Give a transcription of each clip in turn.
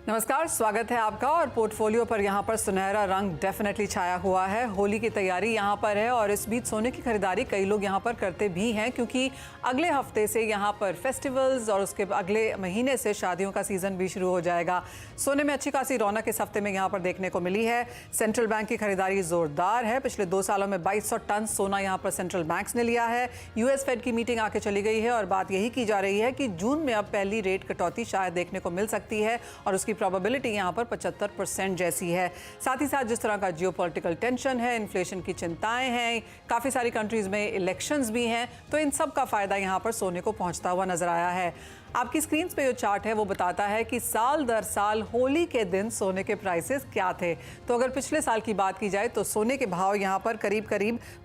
नमस्कार, स्वागत है आपका। और पोर्टफोलियो पर यहाँ पर सुनहरा रंग डेफिनेटली छाया हुआ है। होली की तैयारी यहाँ पर है और इस बीच सोने की खरीदारी कई लोग यहाँ पर करते भी हैं, क्योंकि अगले हफ्ते से यहाँ पर फेस्टिवल्स और उसके अगले महीने से शादियों का सीजन भी शुरू हो जाएगा। सोने में अच्छी खासी रौनक इस हफ्ते में यहाँ पर देखने को मिली है। सेंट्रल बैंक की खरीदारी जोरदार है। पिछले 2 सालों में 2200 टन सोना यहाँ पर सेंट्रल बैंक्स ने लिया है। यूएस फेड की मीटिंग आके चली गई है और बात यही की जा रही है कि जून में अब पहली रेट कटौती शायद देखने को मिल सकती है और उसकी प्रोबेबिलिटी यहां पर 75% जैसी है। साथ ही साथ जिस तरह का जियोपॉलिटिकल टेंशन है, इन्फ्लेशन की चिंताएं हैं, काफी सारी कंट्रीज में इलेक्शंस भी हैं, तो इन सब का फायदा यहां पर सोने को पहुंचता हुआ नजर आया है। आपकी स्क्रीन पे जो चार्ट है वो बताता है कि साल दर साल होली के दिन सोने के प्राइसेस क्या थे। तो अगर पिछले साल की बात की जाए तो सोने के भाव यहाँ पर करीब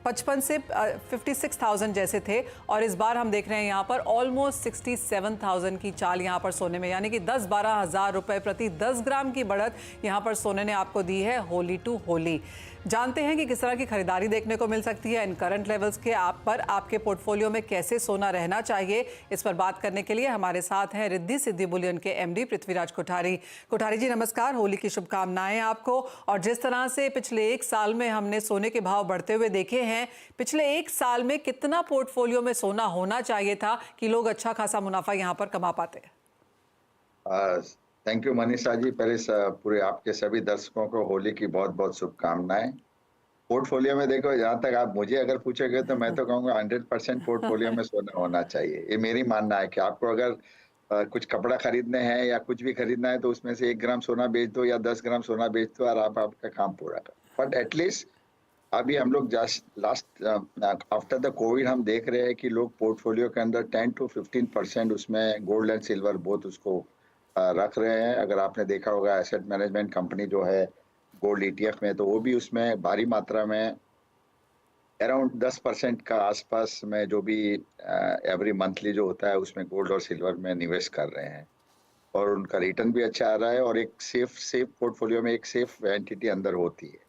55 से 56,000 जैसे थे और इस बार हम देख रहे हैं यहाँ पर ऑलमोस्ट 67,000 की चाल यहाँ पर सोने में, यानी कि 10-12 हज़ार रुपए प्रति 10 ग्राम की बढ़त यहाँ पर सोने ने आपको दी है होली टू होली। जानते हैं कि किस तरह की खरीदारी देखने को मिल सकती है इन करंट लेवल्स के पर आपके पोर्टफोलियो में कैसे सोना रहना चाहिए। इस पर बात करने के लिए हमारे साथ हैं रिद्धि सिद्धि बुलियन के एमडी पृथ्वीराज कोठारी। कोठारी जी नमस्कार, होली की शुभकामनाएं आपको। और जिस तरह से पिछले 1 साल में हमने सोने के भाव बढ़ते हुए देखे हैं, पिछले 1 साल में कितना पोर्टफोलियो में सोना होना चाहिए था कि लोग अच्छा खासा मुनाफा यहाँ पर कमा पाते? Thank you Manisha ji. पहले पूरे आपके सभी दर्शकों को होली की बहुत बहुत शुभकामनाएं। पोर्टफोलियो में देखो, जहाँ तक आप मुझे अगर पूछोगे तो मैं तो कहूँगा 100% पोर्टफोलियो में सोना होना चाहिए। ये मेरी मानना है कि आपको अगर कुछ कपड़ा खरीदने हैं या कुछ भी खरीदना है तो उसमें से 1 ग्राम सोना बेच दो या 10 ग्राम सोना बेच दो और आप आपका काम पूरा करो। बट एटलीस्ट अभी हम लोग just last after the Covid हम देख रहे हैं कि लोग पोर्टफोलियो के अंदर 10 to 15% उसमें गोल्ड एंड सिल्वर बोथ उसको रख रहे हैं। अगर आपने देखा होगा एसेट मैनेजमेंट कंपनी जो है गोल्ड ईटीएफ में, तो वो भी उसमें भारी मात्रा में अराउंड 10% का आसपास में जो भी एवरी मंथली जो होता है उसमें गोल्ड और सिल्वर में निवेश कर रहे हैं और उनका रिटर्न भी अच्छा आ रहा है और एक सेफ पोर्टफोलियो में एक सेफ एंटिटी अंदर होती है।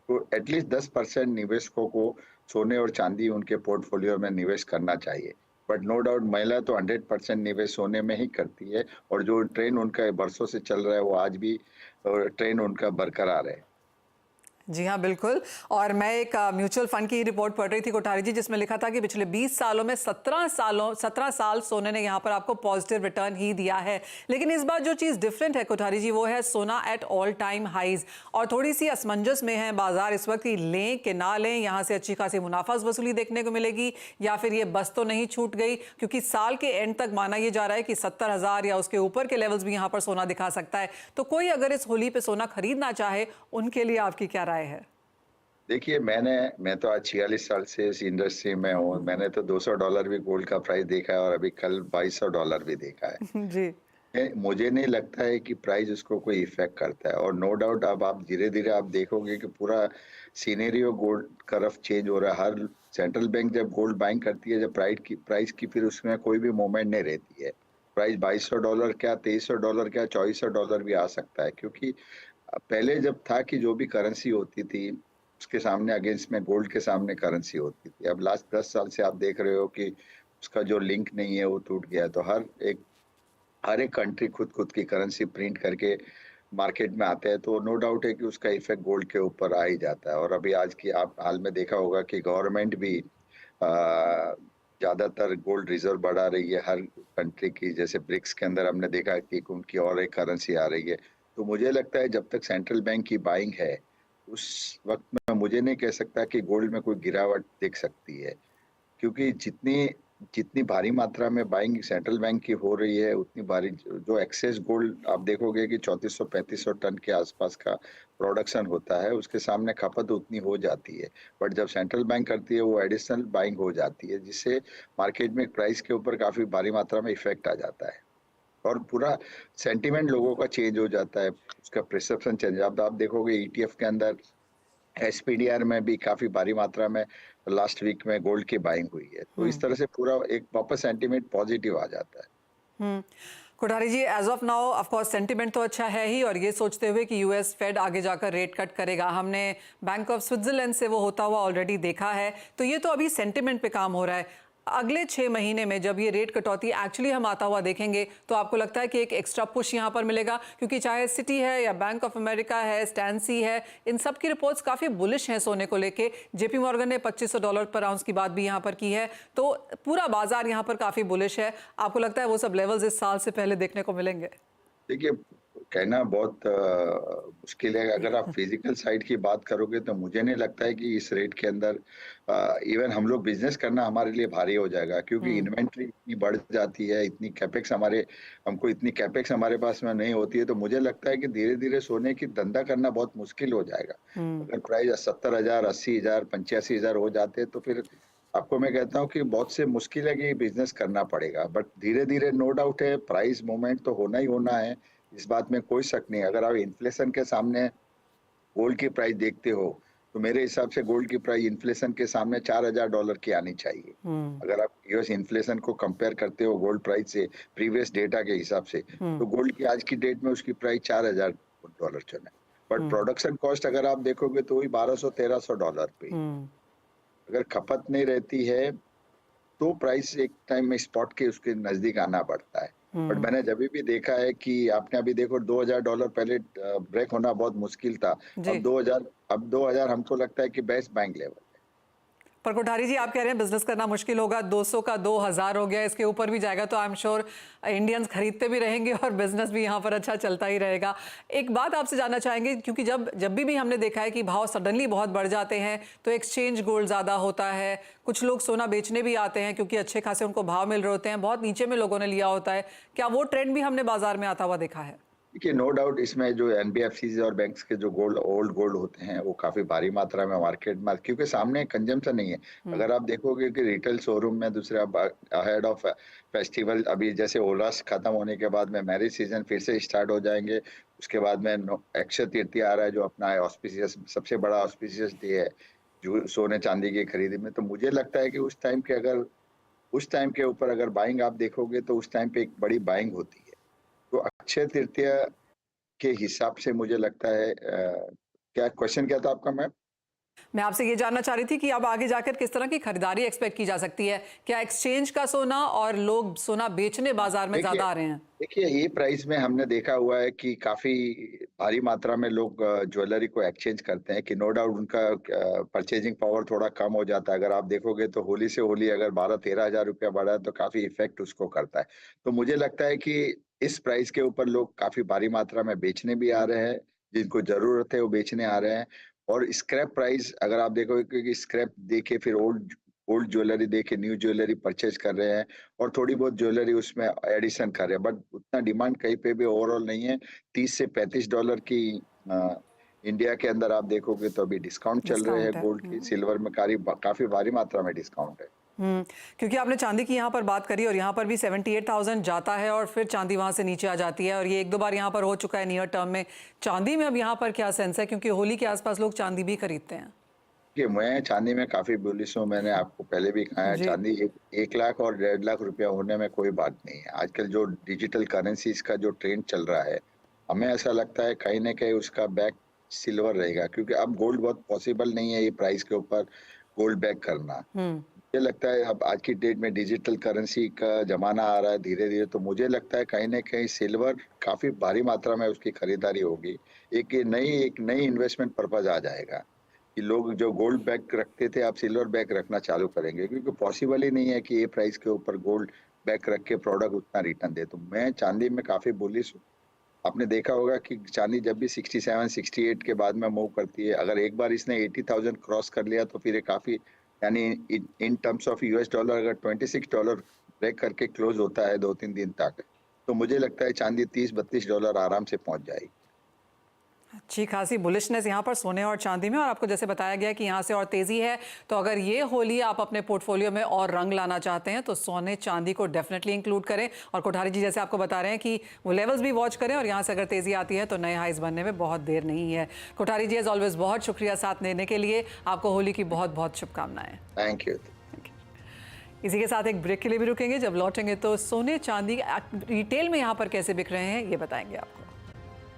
तो एटलीस्ट 10% निवेशकों को सोने और चांदी उनके पोर्टफोलियो में निवेश करना चाहिए। बट नो डाउट महिला तो 100% निवेश सोने में ही करती है और जो ट्रेंड उनका बरसों से चल रहा है वो आज भी ट्रेंड उनका बरकरार है। जी हाँ, बिल्कुल। और मैं एक म्यूचुअल फंड की रिपोर्ट पढ़ रही थी कोठारी जी, जिसमें लिखा था कि पिछले 20 सालों में 17 साल सोने ने यहाँ पर आपको पॉजिटिव रिटर्न ही दिया है। लेकिन इस बार जो चीज़ डिफरेंट है कोठारी जी वो है सोना एट ऑल टाइम हाइज। और थोड़ी सी असमंजस में है बाजार इस वक्त कि लें कि ना लें, यहाँ से अच्छी खासी मुनाफा वसूली देखने को मिलेगी या फिर ये बस तो नहीं छूट गई, क्योंकि साल के एंड तक माना ये जा रहा है कि 70,000 या उसके ऊपर के लेवल्स भी यहाँ पर सोना दिखा सकता है। तो कोई अगर इस होली पे सोना खरीदना चाहे उनके लिए आपकी क्या राय है? देखिए, मैं तो आज 46 साल से इस इंडस्ट्री में हूँ। मैंने तो $200 भी गोल्ड का प्राइस देखा है और अभी कल $2200 भी देखा है। जी। मुझे नहीं लगता है कि प्राइस उसको कोई इफेक्ट करता है और नो डाउट अब आप धीरे-धीरे आप देखोगे कि पूरा सिनेरियो गोल्ड तरफ चेंज हो रहा है। हर सेंट्रल बैंक जब गोल्ड बाइंग करती है, जब प्राइस की फिर उसमें कोई भी मूवमेंट नहीं रहती है। प्राइस $2200 क्या, $2300 क्या, $2400 भी आ सकता है, क्योंकि पहले जब था कि जो भी करेंसी होती थी उसके सामने अगेंस्ट में गोल्ड के सामने करेंसी होती थी। अब लास्ट 10 साल से आप देख रहे हो कि उसका जो लिंक नहीं है वो टूट गया है। तो हर एक कंट्री खुद की करेंसी प्रिंट करके मार्केट में आते हैं, तो नो डाउट है कि उसका इफेक्ट गोल्ड के ऊपर आ ही जाता है। और अभी आज की आप हाल में देखा होगा कि गवर्नमेंट भी ज्यादातर गोल्ड रिजर्व बढ़ा रही है हर कंट्री की। जैसे ब्रिक्स के अंदर हमने देखा कि उनकी और एक करेंसी आ रही है। तो मुझे लगता है जब तक सेंट्रल बैंक की बाइंग है उस वक्त में मुझे नहीं कह सकता कि गोल्ड में कोई गिरावट दिख सकती है, क्योंकि जितनी जितनी भारी मात्रा में बाइंग सेंट्रल बैंक की हो रही है उतनी भारी जो एक्सेस गोल्ड आप देखोगे कि 3400-3500 टन के आसपास का प्रोडक्शन होता है, उसके सामने खपत उतनी हो जाती है। बट जब सेंट्रल बैंक करती है वो एडिशनल बाइंग हो जाती है, जिससे मार्केट में प्राइस के ऊपर काफी भारी मात्रा में इफेक्ट आ जाता है और पूरा सेंटिमेंट लोगों का चेंज हो जाता है, उसका परसेप्शन चेंज। अब आप देखोगे ईटीएफ के अंदर एसपीडीआर में भी काफी भारी मात्रा में लास्ट वीक में गोल्ड की बाइंग हुई है। तो इस तरह से पूरा एक वापस सेंटीमेंट पॉजिटिव आ जाता है। Hmm. Kothari ji, as of now of course sentiment तो अच्छा है ही, और ये सोचते हुए कि यूएस फेड आगे जाकर रेट कट करेगा, हमने बैंक ऑफ स्विट्जरलैंड से वो होता हुआ ऑलरेडी देखा है। तो ये तो अभी सेंटिमेंट पे काम हो रहा है। अगले 6 महीने में जब ये रेट कटौती एक्चुअली हम आता हुआ देखेंगे तो आपको लगता है कि एक एक्स्ट्रा पुश यहाँ पर मिलेगा? क्योंकि चाहे सिटी है या बैंक ऑफ अमेरिका है, स्टैंसी है, इन सब की रिपोर्ट्स काफ़ी बुलिश हैं सोने को लेके। जेपी मॉर्गन ने $2500 पर आउंस की बात भी यहाँ पर की है, तो पूरा बाजार यहाँ पर काफ़ी बुलिश है। आपको लगता है वो सब लेवल्स इस साल से पहले देखने को मिलेंगे? देखिए, कहना बहुत मुश्किल है। अगर आप फिजिकल साइड की बात करोगे तो मुझे नहीं लगता है कि इस रेट के अंदर इवन हम लोग बिजनेस करना हमारे लिए भारी हो जाएगा, क्योंकि इन्वेंट्री इतनी बढ़ जाती है, इतनी कैपेक्स हमको इतनी कैपेक्स हमारे पास में नहीं होती है। तो मुझे लगता है कि धीरे धीरे सोने की धंधा करना बहुत मुश्किल हो जाएगा। अगर प्राइस 70,000, 80,000, 85,000 हो जाते तो फिर आपको मैं कहता हूँ कि बहुत से मुश्किल है कि बिजनेस करना पड़ेगा। बट धीरे धीरे नो डाउट है, प्राइस मूवमेंट तो होना ही होना है, इस बात में कोई शक नहीं। अगर आप इन्फ्लेशन के सामने गोल्ड की प्राइस देखते हो तो मेरे हिसाब से गोल्ड की प्राइस इन्फ्लेशन के सामने $4,000 की आनी चाहिए। अगर आप यूएस इन्फ्लेशन को कंपेयर करते हो गोल्ड प्राइस से प्रीवियस डेटा के हिसाब से, तो गोल्ड की आज की डेट में उसकी प्राइस $4,000 चल है। बट प्रोडक्शन कॉस्ट अगर आप देखोगे तो वही $1,200-1,300 पे। अगर खपत नहीं रहती है तो प्राइस एक टाइम में स्पॉट के उसके नजदीक आना पड़ता है। बट मैंने जब भी देखा है कि आपने अभी देखो $2,000 पहले ब्रेक होना बहुत मुश्किल था। अब 2000 हमको लगता है कि बेस्ट बैंक लेवल है। पर कोठारी जी, आप कह रहे हैं बिजनेस करना मुश्किल होगा, 200 का 2000 हो गया, इसके ऊपर भी जाएगा तो आई एम श्योर इंडियंस खरीदते भी रहेंगे और बिजनेस भी यहाँ पर अच्छा चलता ही रहेगा। एक बात आपसे जानना चाहेंगे, क्योंकि जब भी हमने देखा है कि भाव सडनली बहुत बढ़ जाते हैं तो एक्सचेंज गोल्ड ज़्यादा होता है, कुछ लोग सोना बेचने भी आते हैं क्योंकि अच्छे खासे उनको भाव मिल रहे होते हैं, बहुत नीचे में लोगों ने लिया होता है। क्या वो ट्रेंड भी हमने बाजार में आता हुआ देखा है? देखिए, नो डाउट इसमें जो एनबीएफसीज और बैंक्स के जो ओल्ड गोल्ड होते हैं वो काफी भारी मात्रा में मार्केट में, क्योंकि सामने कंजम्पशन नहीं है। अगर आप देखोगे कि रिटेल शोरूम में दूसरे अहेड ऑफ फेस्टिवल, अभी जैसे ओलास खत्म होने के बाद में मैरिज सीजन फिर से स्टार्ट हो जाएंगे। उसके बाद में अक्षय तृतीया आ रहा है जो अपना ऑस्पिशियस सबसे बड़ा ऑस्पिशियस डे है जो सोने चांदी की खरीदी में। तो मुझे लगता है कि उस टाइम के ऊपर अगर बाइंग आप देखोगे तो उस टाइम पे एक बड़ी बाइंग होती है। तो अक्षय तृतीया के हिसाब से मुझे लगता है क्या क्वेश्चन क्या था आपका मैम? मैं आपसे ये जानना चाह रही थी कि अब आगे जाकर किस तरह की खरीदारी एक्सपेक्ट की जा सकती है? क्या एक्सचेंज का सोना और लोग सोना बेचने बाजार में ज्यादा आ रहे हैं? देखिए, ये प्राइस में हमने देखा हुआ है कि काफी भारी मात्रा में लोग ज्वेलरी को एक्सचेंज करते हैं, कि नो डाउट उनका परचेजिंग पावर थोड़ा कम हो जाता है। अगर आप देखोगे तो होली से होली अगर 12-13 हजार रुपया बढ़ा है तो काफी इफेक्ट उसको करता है। तो मुझे लगता है कि इस प्राइस के ऊपर लोग काफी भारी मात्रा में बेचने भी आ रहे हैं, जिनको जरूरत है वो बेचने आ रहे हैं। और स्क्रैप प्राइस अगर आप देखोगे, क्योंकि स्क्रैप देके फिर ओल्ड ओल्ड ज्वेलरी देके न्यू ज्वेलरी परचेज कर रहे हैं और थोड़ी बहुत ज्वेलरी उसमें एडिशन कर रहे हैं, बट उतना डिमांड कहीं पे भी ओवरऑल नहीं है। $30 से $35 की इंडिया के अंदर आप देखोगे तो अभी डिस्काउंट चल रहे हैं गोल्ड की, सिल्वर में काफी भारी मात्रा में डिस्काउंट है। क्योंकि आपने चांदी की यहाँ पर बात करी और यहाँ पर भी 78,000 जाता है और फिर चांदी वहाँ से नीचे आ जाती है, और ये एक दो बार यहाँ पर हो चुका है नियर टर्म में। चांदी में अब यहाँ पर क्या सेंस है, क्योंकि होली के आसपास लोग चांदी भी खरीदते हैं? कि मैं चांदी में काफी बुलिश हूँ। मैंने आपको पहले भी कहा है, चांदी 1 लाख और 1.5 लाख रुपया होने में कोई बात नहीं है। आजकल जो डिजिटल करेंसीज का जो ट्रेंड चल रहा है, हमें ऐसा लगता है कहीं ना कहीं उसका बैक सिल्वर रहेगा, क्योंकि अब गोल्ड बहुत पॉसिबल नहीं है ये प्राइस के ऊपर गोल्ड बैक करना। मुझे लगता है अब आज की डेट में डिजिटल करेंसी का जमाना आ रहा है धीरे धीरे, तो मुझे लगता है कहीं ना कहीं सिल्वर काफी भारी मात्रा में उसकी खरीदारी होगी। एक नई इन्वेस्टमेंट पर्पज आ जाएगा कि लोग जो गोल्ड बैक रखते थे आप सिल्वर बैक रखना चालू करेंगे, क्योंकि पॉसिबल ही नहीं है कि ये प्राइस के ऊपर गोल्ड बैक रख के प्रोडक्ट उतना रिटर्न दे। तो मैं चांदी में काफी बुलिश हूँ। आपने देखा होगा कि चांदी जब भी 67-68 के बाद में मूव करती है, अगर एक बार इसने 80,000 क्रॉस कर लिया तो फिर ये काफी, यानी in terms of US dollar अगर $26 ब्रेक करके क्लोज होता है 2-3 दिन तक, तो मुझे लगता है चांदी $30-32 आराम से पहुंच जाएगी। अच्छी खासी बुलिशनेस यहाँ पर सोने और चांदी में, और आपको जैसे बताया गया कि यहाँ से और तेजी है। तो अगर ये होली आप अपने पोर्टफोलियो में और रंग लाना चाहते हैं तो सोने चांदी को डेफिनेटली इंक्लूड करें। और कोठारी जी जैसे आपको बता रहे हैं कि वो लेवल्स भी वॉच करें, और यहाँ से अगर तेजी आती है तो नए हाइज बनने में बहुत देर नहीं है। कोठारी जी एज ऑलवेज बहुत शुक्रिया साथ देने के लिए, आपको होली की बहुत बहुत शुभकामनाएं। Thank you. इसी के साथ एक ब्रेक के लिए भी रुकेंगे, जब लौटेंगे तो सोने चांदी रिटेल में यहाँ पर कैसे बिक रहे हैं ये बताएंगे आपको।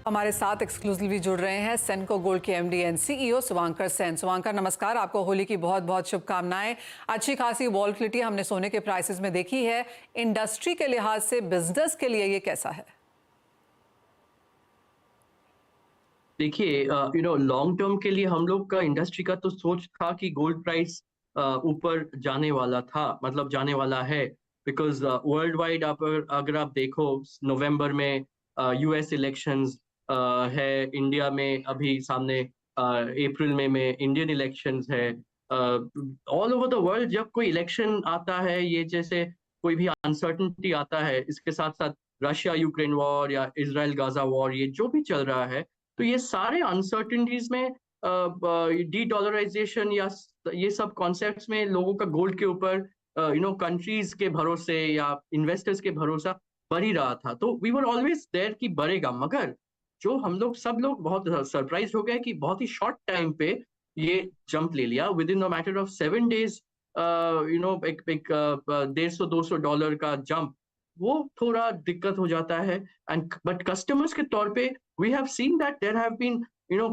हमारे साथ एक्सक्लूसिवली जुड़ रहे हैं सेनको गोल्ड के MD and CEO Shubhankar Sen. Shubhankar नमस्कार, आपको होली की बहुत बहुत शुभकामनाएं। अच्छी खासी वॉलेटिलिटी हमने सोने के प्राइसेस में देखी है, इंडस्ट्री के लिहाज से बिजनेस के लिए ये कैसा है? देखिए लॉन्ग टर्म के लिए हम लोग का इंडस्ट्री का तो सोच था कि गोल्ड प्राइस ऊपर जाने वाला था, मतलब जाने वाला है, बिकॉज वर्ल्ड वाइड अगर आप देखो नवंबर में यूएस इलेक्शंस है, इंडिया में अभी सामने अप्रैल में इंडियन इलेक्शंस है। ऑल ओवर द वर्ल्ड जब कोई इलेक्शन आता है, ये जैसे कोई भी अनसर्टेनिटी आता है, इसके साथ साथ रशिया यूक्रेन वॉर या इजराइल गाजा वॉर, ये जो भी चल रहा है, तो ये सारे अनसर्टेनिटीज में डी डॉलराइजेशन या ये सब कॉन्सेप्ट्स में लोगों का गोल्ड के ऊपर कंट्रीज के भरोसे या इन्वेस्टर्स के भरोसा बढ़ ही रहा था। तो वी वर ऑलवेज देयर कि बढ़ेगा, मगर जो हम लोग सब लोग बहुत सरप्राइज हो गए कि बहुत ही शॉर्ट टाइम पे ये जंप ले लिया। With in a matter of 7 days एक $150-200 का जंप, वो थोड़ा दिक्कत हो जाता है। एंड बट कस्टमर्स के तौर पे we have seen that there have been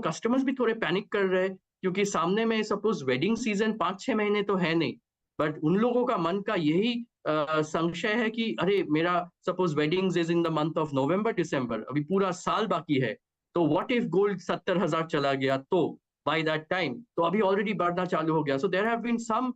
customers भी थोड़े पैनिक कर रहे हैं, क्योंकि सामने में सपोज वेडिंग सीजन 5-6 महीने तो है नहीं, बट उन लोगों का मन का यही संशय है कि अरे मेरा suppose weddings is in the month of November December, अभी पूरा साल बाकी है, तो व्हाट इफ गोल्ड 70,000 चला गया तो बाय दैट टाइम, तो अभी ऑलरेडी बढ़ना चालू हो गया। So there have been some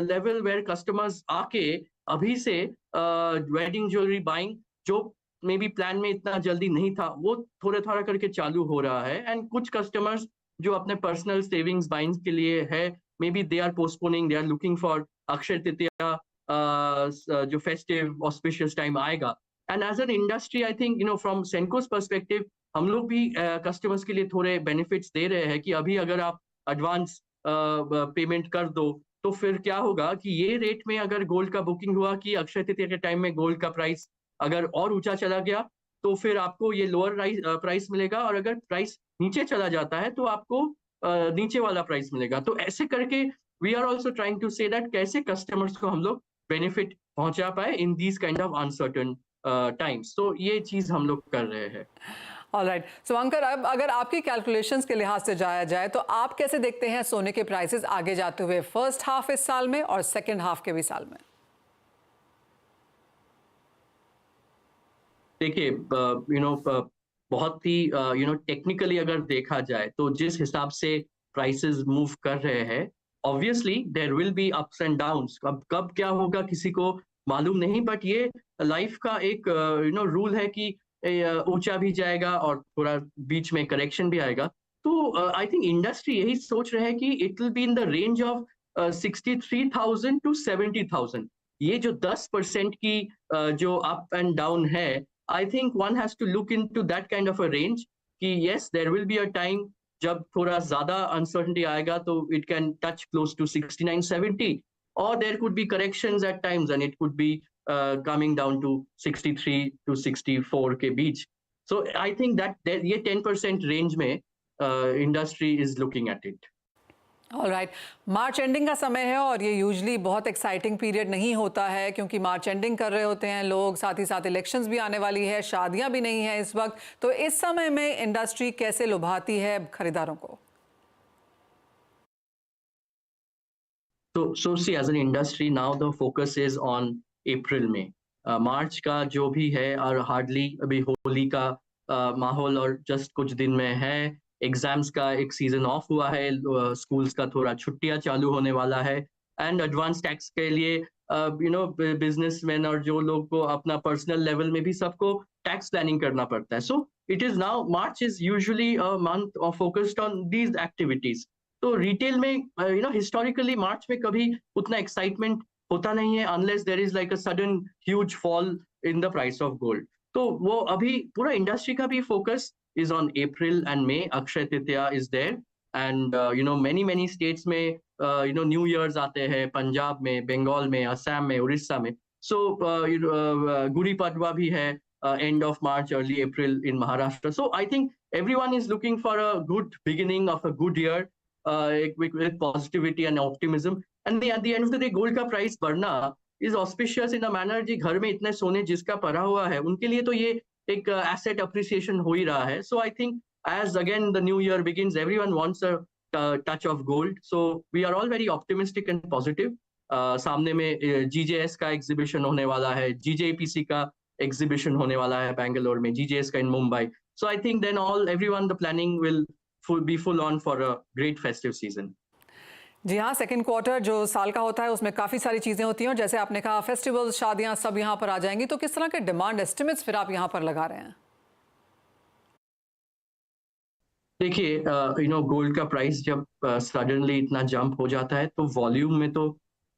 level where customers आके अभी से वेडिंग ज्वेलरी बाइंग, जो मे बी प्लान में इतना जल्दी नहीं था, वो थोड़ा थोड़ा करके चालू हो रहा है। एंड कुछ कस्टमर्स जो अपने पर्सनल सेविंग्स बाइंग के लिए है, may be they are postponing, they are looking for Akshaya Tritiya, जो फेस्टिव ऑस्पिशियस टाइम आएगा। And as an industry I think from Senco's perspective हम लोग भी कस्टमर्स के लिए थोड़े बेनिफिट्स दे रहे हैं कि अभी अगर आप एडवांस पेमेंट कर दो, तो फिर क्या होगा कि ये रेट में अगर गोल्ड का बुकिंग हुआ कि अक्षय तृतीया के टाइम में गोल्ड का प्राइस अगर और ऊंचा चला गया, तो फिर आपको ये लोअर प्राइस मिलेगा, और अगर प्राइस नीचे चला जाता है तो आपको नीचे वाला प्राइस मिलेगा। तो ऐसे करके we are also trying to say that कैसे कस्टमर्स को हम लोग बेनिफिट पहुंचा पाए in these kind of uncertain times. तो ये चीज हम लोग कर रहे हैं। ऑलराइट शुभांकर, अब अगर आपकी कैलकुलेशंस के लिहाज से जाया जाए तो आप कैसे देखते हैं सोने के प्राइसेस आगे जाते हुए, फर्स्ट हाफ इस साल में और सेकेंड हाफ के भी साल में? देखिए बहुत ही टेक्निकली अगर देखा जाए तो जिस हिसाब से प्राइसेस मूव कर रहे हैं, obviously there will be ups and downs. कब क्या होगा किसी को मालूम नहीं, बट ये लाइफ का एक रूल है कि ऊंचा भी जाएगा और थोड़ा बीच में करेक्शन भी आएगा। तो आई थिंक इंडस्ट्री यही सोच रहे हैं कि it will be in the range of 63,000 to 70,000। ये जो 10% की जो अप एंड डाउन है, I think one has to look into that kind of a range कि yes, there will be a time जब थोड़ा ज़्यादा uncertainty आएगा तो it can touch close to 69-70, or there could be corrections at times and it could be coming down to 63 to 64 के बीच। So I think that ये 10% range में industry is looking at it। Alright, March ending का समय है और ये usually बहुत exciting period नहीं होता है, क्योंकि मार्च एंडिंग कर रहे होते हैं लोग, साथ ही साथ इलेक्शंस भी आने वाली है, शादियां भी नहीं है इस वक्त। तो इस समय में इंडस्ट्री कैसे लुभाती है खरीदारों को? So see, as an industry now the focus is on अप्रैल में। मार्च का जो भी है, और हार्डली अभी होली का माहौल और जस्ट कुछ दिन में है, एग्जाम्स का एक सीजन ऑफ हुआ है, स्कूल्स का थोड़ा छुट्टियां चालू होने वाला है, एंड एडवांस टैक्स के लिए बिजनेसमैन और जो लोग को अपना पर्सनल लेवल में भी सबको टैक्स प्लानिंग करना पड़ता है। So it is now March is usually a month focused on these activities. तो रिटेल में हिस्टोरिकली मार्च में कभी उतना एक्साइटमेंट होता नहीं है unless there is like a sudden huge fall in the price of gold. तो वो अभी पूरा इंडस्ट्री का भी focus is on April and May. Akshay Tritiya is there, and many states में New Years आते हैं, पंजाब में, बंगाल में, असम में, उड़ीसा में। So गुड़ी पड़वा भी है end of March, early April in Maharashtra. So I think everyone is looking for a good beginning of a good year with positivity and optimism. And at the end of the day, gold का price बढ़ना is auspicious in a manner जी घर में इतने सोने जिसका पड़ा हुआ है उनके लिए तो ये एक एसेट अप्रिसिएशन हो ही रहा है. So I think as again the new year begins, everyone wants a touch of gold. So we are all very optimistic and positive. सामने में GJS का एग्जीबिशन होने वाला है, GJPC का एग्जीबिशन होने वाला है बैंगलोर में, GJS का इन Mumbai. So I think then everyone the planning will be full on for a great festive season. जी हाँ, सेकंड क्वार्टर जो साल का होता है उसमें काफ़ी सारी चीज़ें होती हैं और जैसे आपने कहा फेस्टिवल्स, शादियाँ सब यहाँ पर आ जाएंगी, तो किस तरह के डिमांड एस्टिमेट्स फिर आप यहाँ पर लगा रहे हैं? देखिए गोल्ड का प्राइस जब सडनली इतना जंप हो जाता है तो वॉल्यूम में तो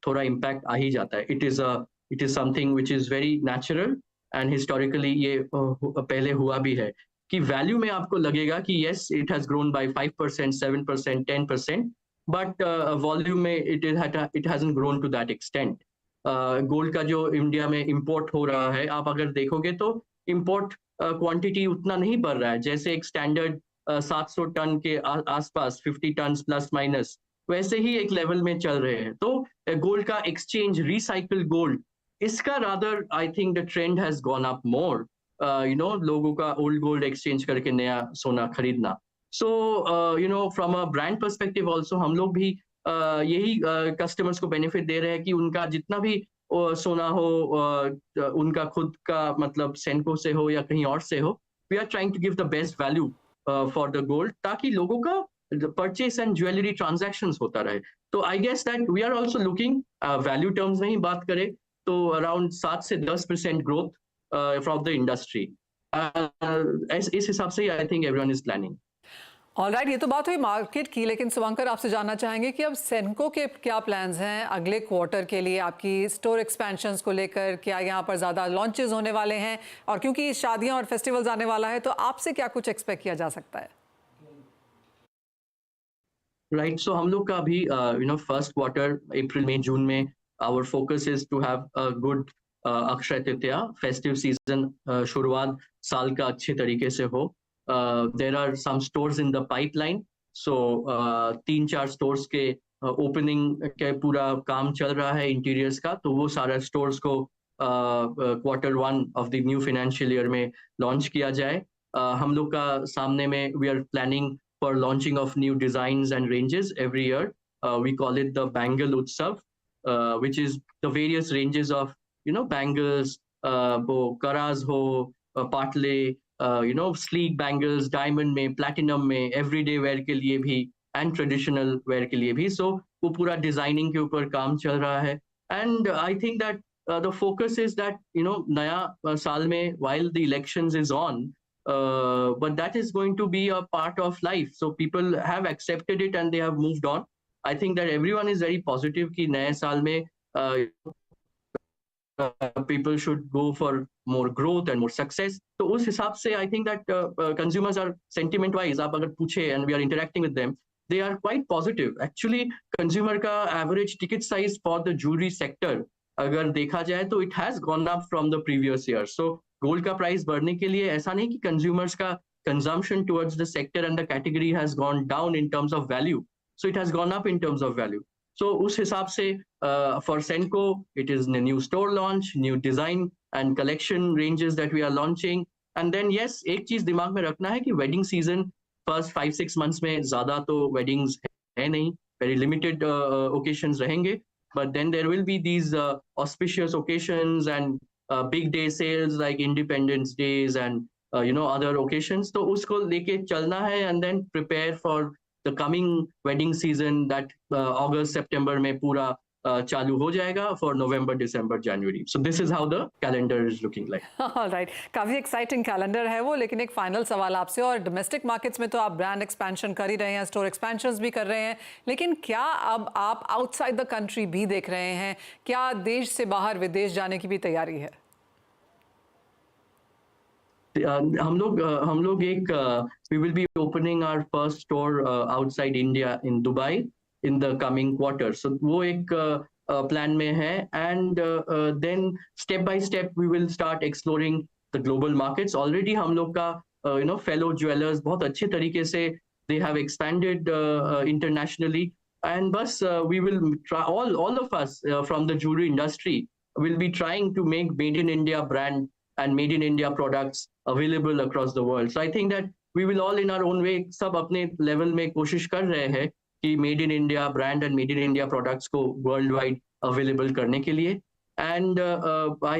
थोड़ा इम्पैक्ट आ ही जाता है. It is something which is very natural and historically ये पहले हुआ भी है कि वैल्यू में आपको लगेगा कि yes it has grown by 5%, 7%, 10%, but volume में it hasn't grown to that extent. Gold का जो इंडिया में इंपोर्ट हो रहा है, आप अगर देखोगे तो इंपोर्ट क्वांटिटी उतना नहीं बढ़ रहा है. जैसे एक स्टैंडर्ड 700 टन के आसपास, 50 टन प्लस माइनस, वैसे ही एक लेवल में चल रहे हैं. तो गोल्ड का एक्सचेंज, रिसाइकल गोल्ड, इसका rather I think the trend has gone up more. लोगों का ओल्ड गोल्ड एक्सचेंज करके नया सोना खरीदना. So from a brand perspective also हम लोग भी यही कस्टमर्स को बेनिफिट दे रहे हैं कि उनका जितना भी सोना हो, उनका खुद का मतलब सेंको से हो या कहीं और से हो, we are trying to give the best value for the gold, ताकि लोगों का परचेस एंड ज्वेलरी ट्रांजैक्शंस होता रहे. तो I guess that we are also looking, value terms में ही बात करें तो अराउंड 7 से 10% ग्रोथ फ्रॉम द इंडस्ट्री. इस हिसाब से I think everyone is planning. Alright, ये तो बात हुई मार्केट की, लेकिन शुभंकर आपसे जानना चाहेंगे कि अब सेनको के क्या प्लान्स हैं अगले क्वार्टर के लिए, आपकी स्टोर एक्सपेंशंस को लेकर? क्या यहाँ पर ज़्यादा लॉन्चेस होने वाले हैं? और क्योंकि शादियाँ और फेस्टिवल्स आने वाला है, तो आपसे क्या कुछ एक्सपेक्ट किया जा सकता है? राइट, सो हम लोग का अभी फर्स्ट क्वार्टर अप्रैल में, जून में, our focus is to have a good Akshaya Tritiya festive season, शुरुआत साल का अच्छे तरीके से हो. There are some stores in the pipeline, so 3-4 stores के ओपनिंग के पूरा काम चल रहा है इंटीरियर्स का, तो वो सारा स्टोर्स को quarter 1 of the new financial year में लॉन्च किया जाए. हम लोग का सामने में we are planning for launching of new designs and ranges every year. We call it the bangle Utsav, which is the various ranges of bangles, वो कराज हो, पाटले, स्लीक बैंगल्स, डायमंड में, प्लैटिनम में, एवरीडे वेयर के लिए भी एंड ट्रेडिशनल वेयर के लिए भी. सो वो पूरा डिजाइनिंग के ऊपर काम चल रहा है. And I think that the focus is that नया साल में, while the elections is on, but that is going to be a part of life. So people have accepted it and they have moved on. I think that everyone is very positive कि नए साल में people should go for more growth and more success. तो उस हिसाब से I think that consumers are sentiment wise, आप अगर पूछे and we are interacting with them, they are quite positive. Actually consumer का average ticket size for the jewelry sector अगर देखा जाए तो it has gone up from the previous year. So gold का price बढ़ने के लिए ऐसा नहीं कि consumers का consumption towards the sector and the category has gone down in terms of value. So it has gone up in terms of value. So उस हिसाब से for Senco, it is a new store launch, new design and collection ranges that we are launching. And then yes, एक चीज दिमाग में रखना है कि wedding season first 5-6 months में ज़्यादा तो weddings है नहीं, very limited occasions रहेंगे. But then there will be these auspicious occasions and big day sales like Independence Days and other occasions. तो उसको लेके चलना है and then prepare for the coming wedding season that August, September में पूरा चालू हो जाएगा for November, December, January. So this is how the calendar is looking like. All right, काफ़ी एक्साइटिंग कैलेंडर है वो. लेकिन एक फाइनल सवाल आपसे, और डोमेस्टिक मार्केट्स में तो आप ब्रांड एक्सपेंशन कर ही रहे हैं, स्टोर एक्सपेंशंस भी कर रहे हैं, लेकिन क्या अब आप आउटसाइड द कंट्री भी देख रहे हैं? क्या देश से बाहर विदेश जाने की भी तैयारी है? हम लोग एक we will be opening our first store outside India in Dubai in the coming quarter. So वो एक plan में है, and then step by step we will start exploring the global markets. Already हम लोग का fellow jewelers बहुत अच्छे तरीके से they have expanded internationally, and bus we will try, all of us from the jewelry industry will be trying to make made in India brand and made in India products available across the world. So I think that we will all in our own way सब अपने level में कोशिश कर रहे हैं कि made in India brand and made in India products को worldwide available करने के लिए. And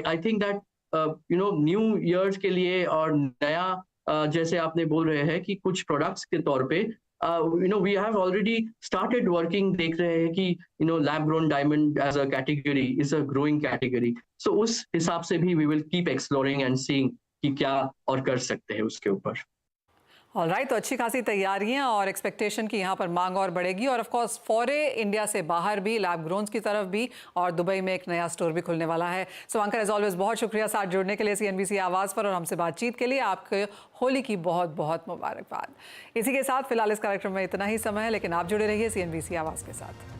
I think that new years के लिए और नया जैसे आपने बोल रहे हैं कि कुछ प्रोडक्ट्स के तौर पे we have already started working, देख रहे हैं कि lab grown diamond as a category is a growing category. So उस हिसाब से भी we will keep exploring and seeing कि क्या और कर सकते हैं उसके ऊपर. ऑलराइट, तो अच्छी खासी तैयारियां और एक्सपेक्टेशन की यहाँ पर मांग और बढ़ेगी. और ऑफ कोर्स फॉरे इंडिया से बाहर भी, लैब ग्रोन्स की तरफ भी, और दुबई में एक नया स्टोर भी खुलने वाला है. शुभांकर एज ऑलवेज बहुत शुक्रिया साथ जुड़ने के लिए CNBC आवाज़ पर और हमसे बातचीत के लिए. आपके होली की बहुत बहुत मुबारकबाद. इसी के साथ फिलहाल इस कार्यक्रम में इतना ही समय है, लेकिन आप जुड़े रहिए CNBC आवाज़ के साथ.